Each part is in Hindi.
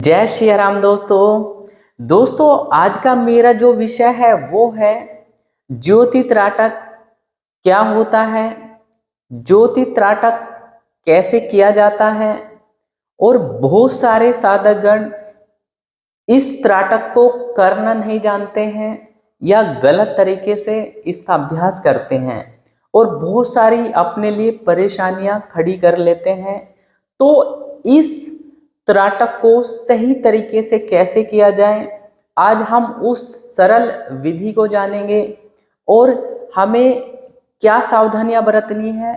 जय श्री राम दोस्तों आज का मेरा जो विषय है वो है ज्योति त्राटक क्या होता है, ज्योति त्राटक कैसे किया जाता है। और बहुत सारे साधकगण इस त्राटक को करना नहीं जानते हैं या गलत तरीके से इसका अभ्यास करते हैं और बहुत सारी अपने लिए परेशानियां खड़ी कर लेते हैं। तो इस त्राटक को सही तरीके से कैसे किया जाए, आज हम उस सरल विधि को जानेंगे और हमें क्या सावधानियां बरतनी है,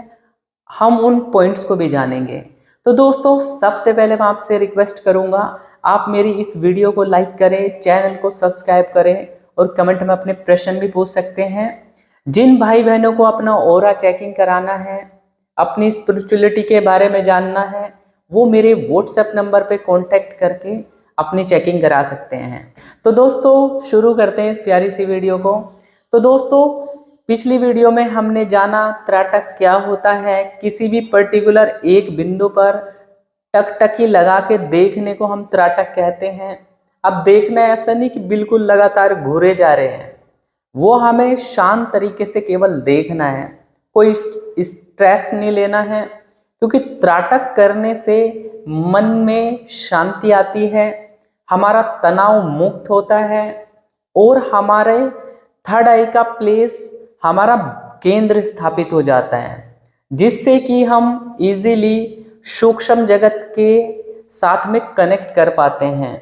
हम उन पॉइंट्स को भी जानेंगे। तो दोस्तों सबसे पहले मैं आपसे रिक्वेस्ट करूंगा, आप मेरी इस वीडियो को लाइक करें, चैनल को सब्सक्राइब करें और कमेंट में अपने प्रश्न भी पूछ सकते हैं। जिन भाई बहनों को अपना ऑरा चेकिंग कराना है, अपनी स्पिरिचुअलिटी के बारे में जानना है, वो मेरे व्हाट्सएप नंबर पे कांटेक्ट करके अपनी चेकिंग करा सकते हैं। तो दोस्तों शुरू करते हैं इस प्यारी सी वीडियो को। तो दोस्तों पिछली वीडियो में हमने जाना त्राटक क्या होता है। किसी भी पर्टिकुलर एक बिंदु पर टकटकी लगा के देखने को हम त्राटक कहते हैं। अब देखना ऐसा नहीं कि बिल्कुल लगातार घूरे जा रहे हैं, वो हमें शांत तरीके से केवल देखना है, कोई स्ट्रेस नहीं लेना है, क्योंकि त्राटक करने से मन में शांति आती है, हमारा तनाव मुक्त होता है और हमारे थर्ड आई का प्लेस हमारा केंद्र स्थापित हो जाता है, जिससे कि हम इजीली सूक्ष्म जगत के साथ में कनेक्ट कर पाते हैं।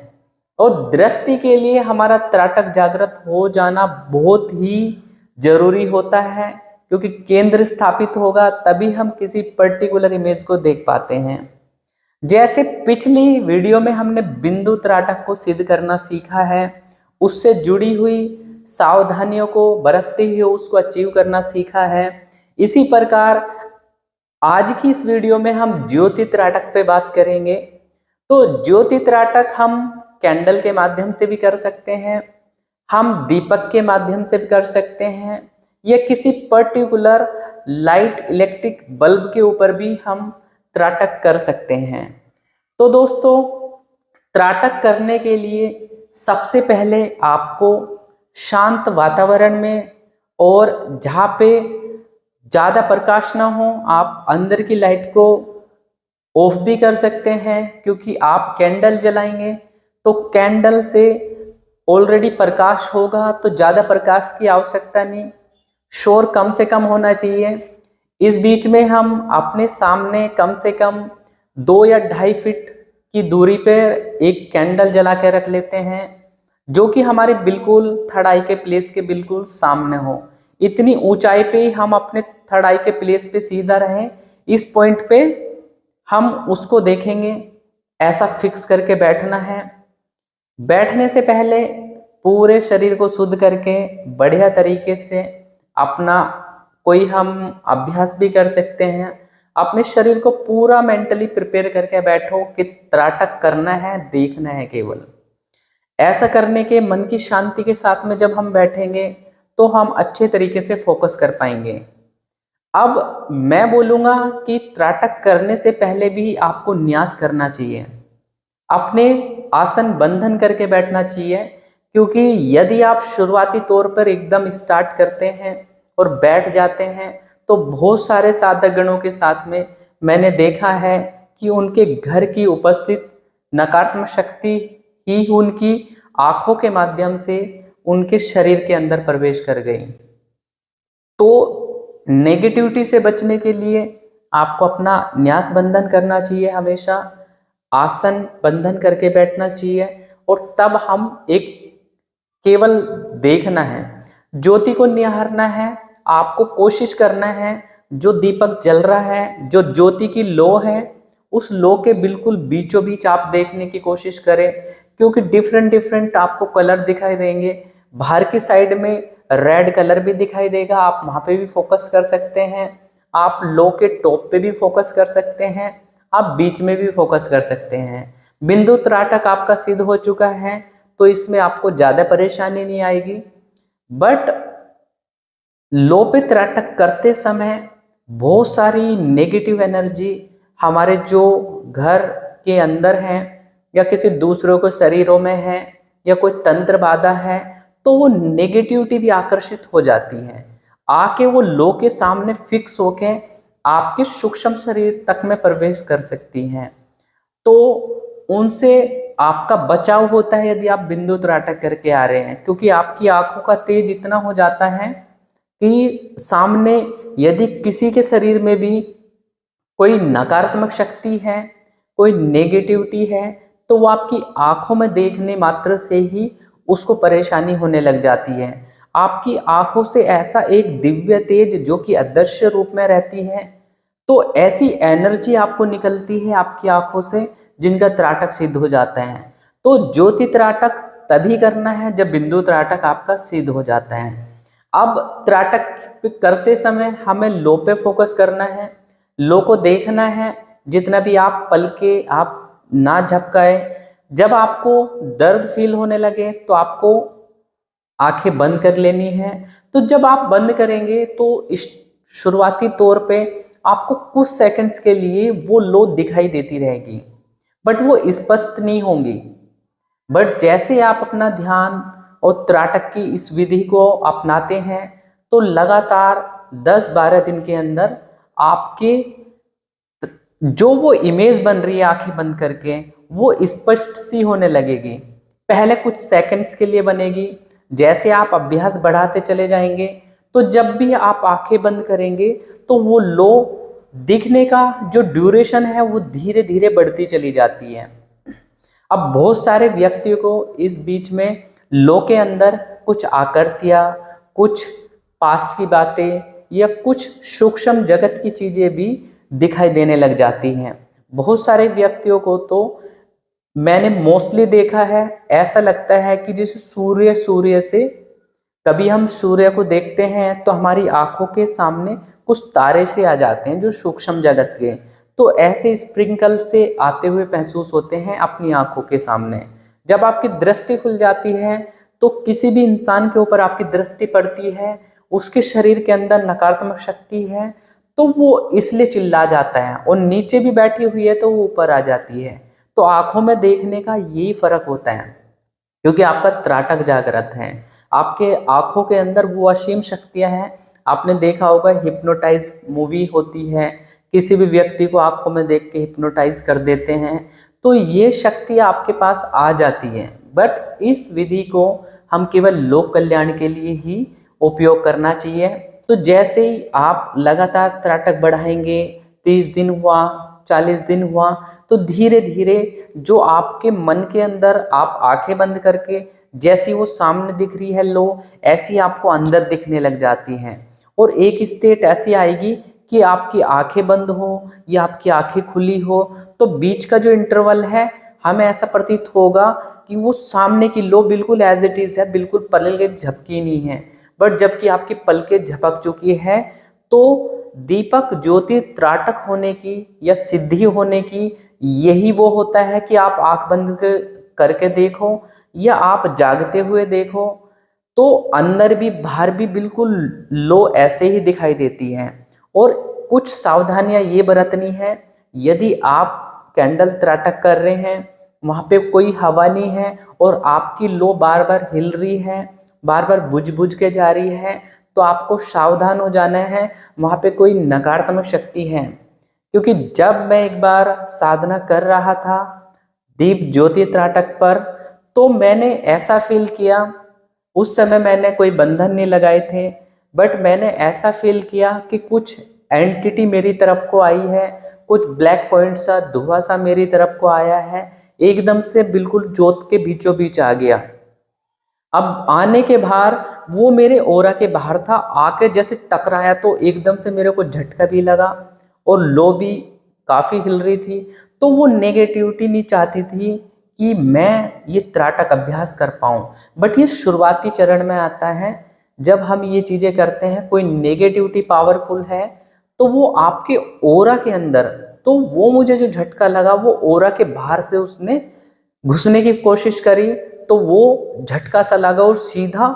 और दृष्टि के लिए हमारा त्राटक जागृत हो जाना बहुत ही जरूरी होता है, क्योंकि केंद्र स्थापित होगा तभी हम किसी पर्टिकुलर इमेज को देख पाते हैं। जैसे पिछली वीडियो में हमने बिंदु त्राटक को सिद्ध करना सीखा है, उससे जुड़ी हुई सावधानियों को बरतते हुए उसको अचीव करना सीखा है। इसी प्रकार आज की इस वीडियो में हम ज्योति त्राटक पे बात करेंगे। तो ज्योति त्राटक हम कैंडल के माध्यम से भी कर सकते हैं, हम दीपक के माध्यम से भी कर सकते हैं, या किसी पर्टिकुलर लाइट इलेक्ट्रिक बल्ब के ऊपर भी हम त्राटक कर सकते हैं। तो दोस्तों त्राटक करने के लिए सबसे पहले आपको शांत वातावरण में और जहाँ पे ज़्यादा प्रकाश ना हो, आप अंदर की लाइट को ऑफ भी कर सकते हैं, क्योंकि आप कैंडल जलाएंगे तो कैंडल से ऑलरेडी प्रकाश होगा, तो ज़्यादा प्रकाश की आवश्यकता नहीं, शोर कम से कम होना चाहिए। इस बीच में हम अपने सामने कम से कम 2 या 2.5 फीट की दूरी पर एक कैंडल जला के रख लेते हैं, जो कि हमारे बिल्कुल थर्ड आई के प्लेस के बिल्कुल सामने हो। इतनी ऊंचाई पे ही हम अपने थर्ड आई के प्लेस पे सीधा रहें, इस पॉइंट पे हम उसको देखेंगे। ऐसा फिक्स करके बैठना है। बैठने से पहले पूरे शरीर को शुद्ध करके बढ़िया तरीके से अपना कोई हम अभ्यास भी कर सकते हैं। अपने शरीर को पूरा मेंटली प्रिपेयर करके बैठो कि त्राटक करना है, देखना है केवल। ऐसा करने के मन की शांति के साथ में जब हम बैठेंगे तो हम अच्छे तरीके से फोकस कर पाएंगे। अब मैं बोलूँगा कि त्राटक करने से पहले भी आपको न्यास करना चाहिए, अपने आसन बंधन करके बैठना चाहिए, क्योंकि यदि आप शुरुआती तौर पर एकदम स्टार्ट करते हैं और बैठ जाते हैं तो बहुत सारे साधक गणों के साथ में मैंने देखा है कि उनके घर की उपस्थित नकारात्मक शक्ति ही उनकी आंखों के माध्यम से उनके शरीर के अंदर प्रवेश कर गई। तो नेगेटिविटी से बचने के लिए आपको अपना न्यास बंधन करना चाहिए, हमेशा आसन बंधन करके बैठना चाहिए। और तब हम एक केवल देखना है, ज्योति को निहारना है, आपको कोशिश करना है जो दीपक जल रहा है, जो ज्योति की लो है, उस लो के बिल्कुल बीचों बीच आप देखने की कोशिश करें, क्योंकि डिफरेंट आपको कलर दिखाई देंगे। बाहर की साइड में रेड कलर भी दिखाई देगा, आप वहाँ पे भी फोकस कर सकते हैं, आप लो के टॉप पे भी फोकस कर सकते हैं, आप बीच में भी फोकस कर सकते हैं। बिंदु त्राटक आपका सिद्ध हो चुका है तो इसमें आपको ज़्यादा परेशानी नहीं आएगी। बट लो पे त्राटक करते समय बहुत सारी नेगेटिव एनर्जी हमारे जो घर के अंदर हैं या किसी दूसरों के शरीरों में है या कोई तंत्र बाधा है, तो वो नेगेटिविटी भी आकर्षित हो जाती है, आके वो लो के सामने फिक्स होके आपके सूक्ष्म शरीर तक में प्रवेश कर सकती हैं। तो उनसे आपका बचाव होता है यदि आप बिंदु त्राटक करके आ रहे हैं, क्योंकि आपकी आंखों का तेज इतना हो जाता है कि सामने यदि किसी के शरीर में भी कोई नकारात्मक शक्ति है, कोई नेगेटिविटी है, तो वो आपकी आंखों में देखने मात्र से ही उसको परेशानी होने लग जाती है। आपकी आंखों से ऐसा एक दिव्य तेज जो कि अदृश्य रूप में रहती है, तो ऐसी एनर्जी आपको निकलती है आपकी आंखों से जिनका त्राटक सिद्ध हो जाता है। तो ज्योति त्राटक तभी करना है जब बिंदु त्राटक आपका सिद्ध हो जाता है। अब त्राटक करते समय हमें लो पे फोकस करना है, लो को देखना है, जितना भी आप पल के आप ना झपकाए। जब आपको दर्द फील होने लगे तो आपको आंखें बंद कर लेनी है। तो जब आप बंद करेंगे तो इस शुरुआती तौर पे आपको कुछ सेकंड्स के लिए वो लो दिखाई देती रहेगी, बट वो स्पष्ट नहीं होंगी। बट जैसे आप अपना ध्यान और त्राटक की इस विधि को अपनाते हैं तो लगातार 10-12 दिन के अंदर आपके जो वो इमेज बन रही है आंखें बंद करके वो स्पष्ट सी होने लगेगी। पहले कुछ सेकंड्स के लिए बनेगी, जैसे आप अभ्यास बढ़ाते चले जाएंगे तो जब भी आप आंखें बंद करेंगे तो वो लो दिखने का जो ड्यूरेशन है वो धीरे धीरे बढ़ती चली जाती है। अब बहुत सारे व्यक्तियों को इस बीच में लो के अंदर कुछ आकृतियाँ, कुछ पास्ट की बातें या कुछ सूक्ष्म जगत की चीज़ें भी दिखाई देने लग जाती हैं। बहुत सारे व्यक्तियों को तो मैंने मोस्टली देखा है, ऐसा लगता है कि जैसे सूर्य से कभी हम सूर्य को देखते हैं तो हमारी आंखों के सामने कुछ तारे से आ जाते हैं जो सूक्ष्म जगत के, तो ऐसे स्प्रिंकल से आते हुए महसूस होते हैं अपनी आंखों के सामने। जब आपकी दृष्टि खुल जाती है तो किसी भी इंसान के ऊपर आपकी दृष्टि पड़ती है, उसके शरीर के अंदर नकारात्मक शक्ति है तो वो इसलिए चिल्ला जाता है, और नीचे भी बैठी हुई है तो वो ऊपर आ जाती है। तो आंखों में देखने का यही फर्क होता है, क्योंकि आपका त्राटक जागृत है, आपके आंखों के अंदर वो असीम शक्तियां हैं। आपने देखा होगा हिप्नोटाइज मूवी होती है, किसी भी व्यक्ति को आंखों में देख के हिप्नोटाइज कर देते हैं, तो ये शक्तियां आपके पास आ जाती हैं। बट इस विधि को हम केवल लोक कल्याण के लिए ही उपयोग करना चाहिए। तो जैसे ही आप लगातार त्राटक बढ़ाएंगे, 30 दिन हुआ, 40 दिन हुआ, तो धीरे धीरे जो आपके मन के अंदर आप आंखें बंद करके जैसी वो सामने दिख रही है लो, ऐसी आपको अंदर दिखने लग जाती हैं। और एक स्टेट ऐसी आएगी कि आपकी आंखें बंद हो या आपकी आंखें खुली हो, तो बीच का जो इंटरवल है हमें ऐसा प्रतीत होगा कि वो सामने की लो बिल्कुल एज इट इज़ है, बिल्कुल पलके झपकी नहीं है। बट जबकि आपकी पलकें झपक चुकी है, तो दीपक ज्योति त्राटक होने की या सिद्धि होने की यही वो होता है कि आप आंख बंद करके देखो या आप जागते हुए देखो, तो अंदर भी बाहर भी बिल्कुल लो ऐसे ही दिखाई देती है। और कुछ सावधानियां ये बरतनी है, यदि आप कैंडल त्राटक कर रहे हैं, वहाँ पे कोई हवा नहीं है और आपकी लो बार बार हिल रही है, बार बार बुझ बुझ के जा रही है, तो आपको सावधान हो जाना है, वहाँ पे कोई नकारात्मक शक्ति है। क्योंकि जब मैं एक बार साधना कर रहा था दीप ज्योति त्राटक पर, तो मैंने ऐसा फील किया, उस समय मैंने कोई बंधन नहीं लगाए थे, बट मैंने ऐसा फील किया कि कुछ एंटिटी मेरी तरफ को आई है, कुछ ब्लैक पॉइंट सा धुआं सा मेरी तरफ को आया है, एकदम से बिल्कुल ज्योत के बीचों बीच आ गया। अब आने के बाहर वो मेरे ओरा के बाहर था, आके जैसे टकराया तो एकदम से मेरे को झटका भी लगा और लो भी काफ़ी हिल रही थी। तो वो नेगेटिविटी नहीं चाहती थी कि मैं ये त्राटक अभ्यास कर पाऊँ, बट ये शुरुआती चरण में आता है। जब हम ये चीज़ें करते हैं, कोई नेगेटिविटी पावरफुल है तो वो आपके ओरा के अंदर, तो वो मुझे जो झटका लगा वो ओरा के बाहर से उसने घुसने की कोशिश करी, तो वो झटका सा लगा और सीधा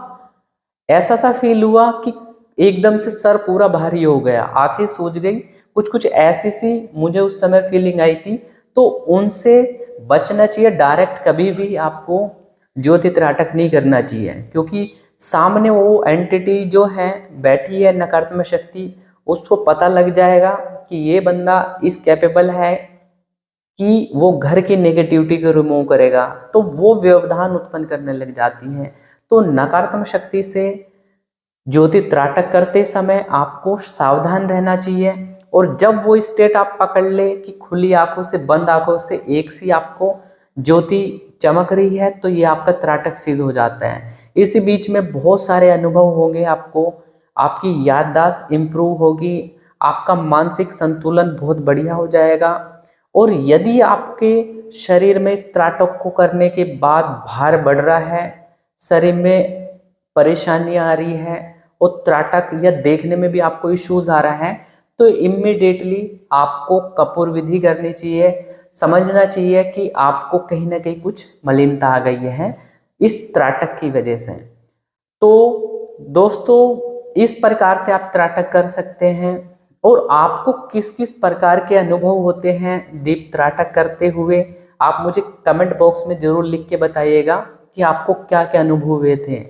ऐसा सा फील हुआ कि एकदम से सर पूरा भारी हो गया, आंखें सूज गई, कुछ कुछ ऐसी सी मुझे उस समय फीलिंग आई थी। तो उनसे बचना चाहिए। डायरेक्ट कभी भी आपको ज्योति त्राटक नहीं करना चाहिए, क्योंकि सामने वो एंटिटी जो है बैठी है नकारात्मक शक्ति, उसको पता लग जाएगा कि ये बंदा इस कैपेबल है कि वो घर की नेगेटिविटी को रिमूव करेगा, तो वो व्यवधान उत्पन्न करने लग जाती हैं। तो नकारात्मक शक्ति से ज्योति त्राटक करते समय आपको सावधान रहना चाहिए। और जब वो स्टेट आप पकड़ ले कि खुली आंखों से बंद आंखों से एक सी आपको ज्योति चमक रही है, तो ये आपका त्राटक सिद्ध हो जाता है। इस बीच में बहुत सारे अनुभव होंगे आपको, आपकी याददाश्त इम्प्रूव होगी, आपका मानसिक संतुलन बहुत बढ़िया हो जाएगा। और यदि आपके शरीर में इस त्राटक को करने के बाद भार बढ़ रहा है, शरीर में परेशानियां आ रही है और त्राटक या देखने में भी आपको इश्यूज आ रहा है, तो इम्मीडिएटली आपको कपूर विधि करनी चाहिए। समझना चाहिए कि आपको कहीं ना कहीं कुछ मलिनता आ गई है इस त्राटक की वजह से। तो दोस्तों, इस प्रकार से आप त्राटक कर सकते हैं। और आपको किस किस प्रकार के अनुभव होते हैं दीप त्राटक करते हुए, आप मुझे कमेंट बॉक्स में जरूर लिख के बताइएगा कि आपको क्या क्या अनुभव हुए थे।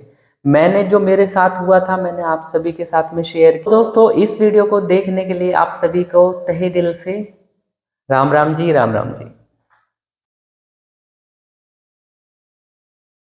मैंने जो मेरे साथ हुआ था मैंने आप सभी के साथ में शेयर किया। दोस्तों, इस वीडियो को देखने के लिए आप सभी को तहे दिल से राम राम जी, राम राम जी।